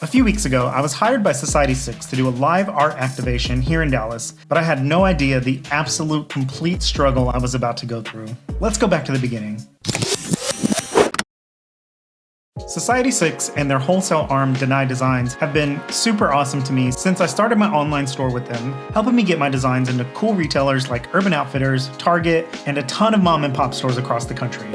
A few weeks ago, I was hired by Society6 to do a live art activation here in Dallas, but I had no idea the absolute complete struggle I was about to go through. Let's go back to the beginning. Society6 and their wholesale arm Deny Designs have been super awesome to me since I started my online store with them, helping me get my designs into cool retailers like Urban Outfitters, Target, and a ton of mom and pop stores across the country.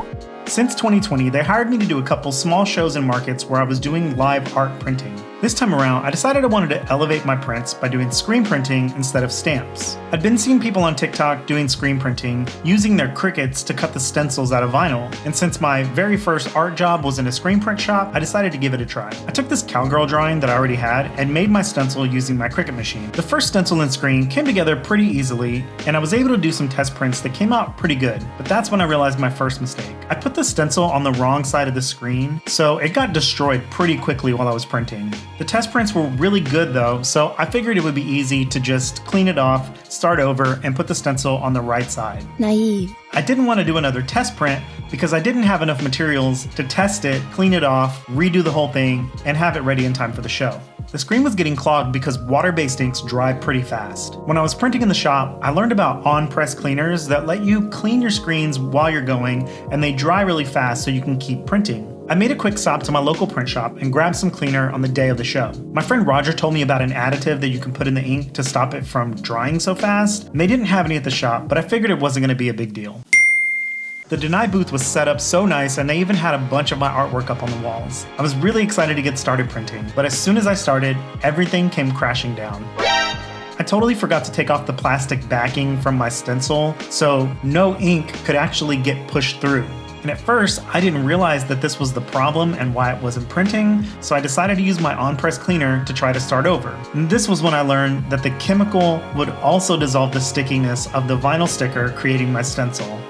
Since 2020, they hired me to do a couple small shows in markets where I was doing live art printing. This time around, I decided I wanted to elevate my prints by doing screen printing instead of stamps. I'd been seeing people on TikTok doing screen printing, using their Cricuts to cut the stencils out of vinyl, and since my very first art job was in a screen print shop, I decided to give it a try. I took this cowgirl drawing that I already had and made my stencil using my Cricut machine. The first stencil and screen came together pretty easily, and I was able to do some test prints that came out pretty good, but that's when I realized my first mistake. I put the stencil on the wrong side of the screen, so it got destroyed pretty quickly while I was printing. The test prints were really good though, so I figured it would be easy to just clean it off, start over, and put the stencil on the right side. Naive. I didn't want to do another test print because I didn't have enough materials to test it, clean it off, redo the whole thing, and have it ready in time for the show. The screen was getting clogged because water-based inks dry pretty fast. When I was printing in the shop, I learned about on-press cleaners that let you clean your screens while you're going, and they dry really fast so you can keep printing. I made a quick stop to my local print shop and grabbed some cleaner on the day of the show. My friend Roger told me about an additive that you can put in the ink to stop it from drying so fast, and they didn't have any at the shop, but I figured it wasn't going to be a big deal. The Deny booth was set up so nice, and they even had a bunch of my artwork up on the walls. I was really excited to get started printing, but as soon as I started, everything came crashing down. I totally forgot to take off the plastic backing from my stencil, so no ink could actually get pushed through. And at first, I didn't realize that this was the problem and why it wasn't printing, so I decided to use my on-press cleaner to try to start over. And this was when I learned that the chemical would also dissolve the stickiness of the vinyl sticker, creating my stencil.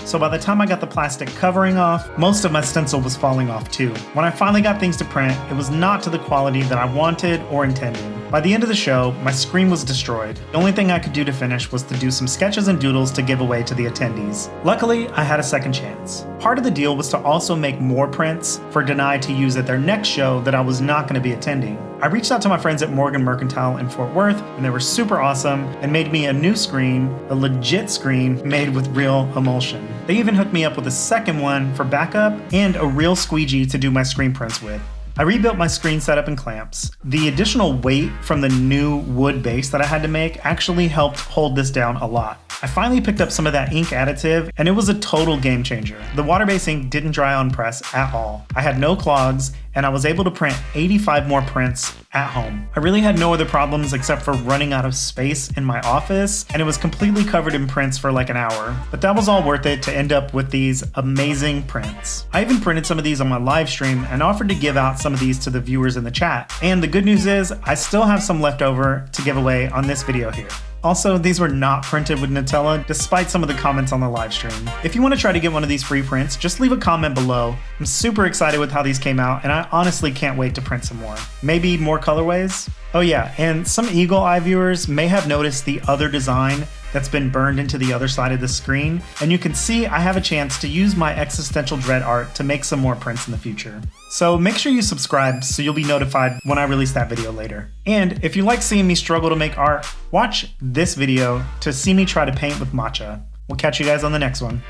So by the time I got the plastic covering off, most of my stencil was falling off too. When I finally got things to print, it was not to the quality that I wanted or intended. By the end of the show, my screen was destroyed. The only thing I could do to finish was to do some sketches and doodles to give away to the attendees. Luckily, I had a second chance. Part of the deal was to also make more prints for Deny to use at their next show that I was not going to be attending. I reached out to my friends at Morgan Mercantile in Fort Worth, and they were super awesome and made me a new screen, a legit screen made with real emulsion. They even hooked me up with a second one for backup and a real squeegee to do my screen prints with. I rebuilt my screen setup and clamps. The additional weight from the new wood base that I had to make actually helped hold this down a lot. I finally picked up some of that ink additive, and it was a total game changer. The water-based ink didn't dry on press at all. I had no clogs, and I was able to print 85 more prints at home. I really had no other problems except for running out of space in my office, and it was completely covered in prints for like an hour. But that was all worth it to end up with these amazing prints. I even printed some of these on my live stream and offered to give out some of these to the viewers in the chat. And the good news is, I still have some left over to give away on this video here. Also, these were not printed with Nutella, despite some of the comments on the live stream. If you want to try to get one of these free prints, just leave a comment below. I'm super excited with how these came out, and I honestly can't wait to print some more. Maybe more colorways? Oh yeah, and some eagle eye viewers may have noticed the other design that's been burned into the other side of the screen, and you can see I have a chance to use my existential dread art to make some more prints in the future. So make sure you subscribe so you'll be notified when I release that video later. And if you like seeing me struggle to make art, watch this video to see me try to paint with matcha. We'll catch you guys on the next one.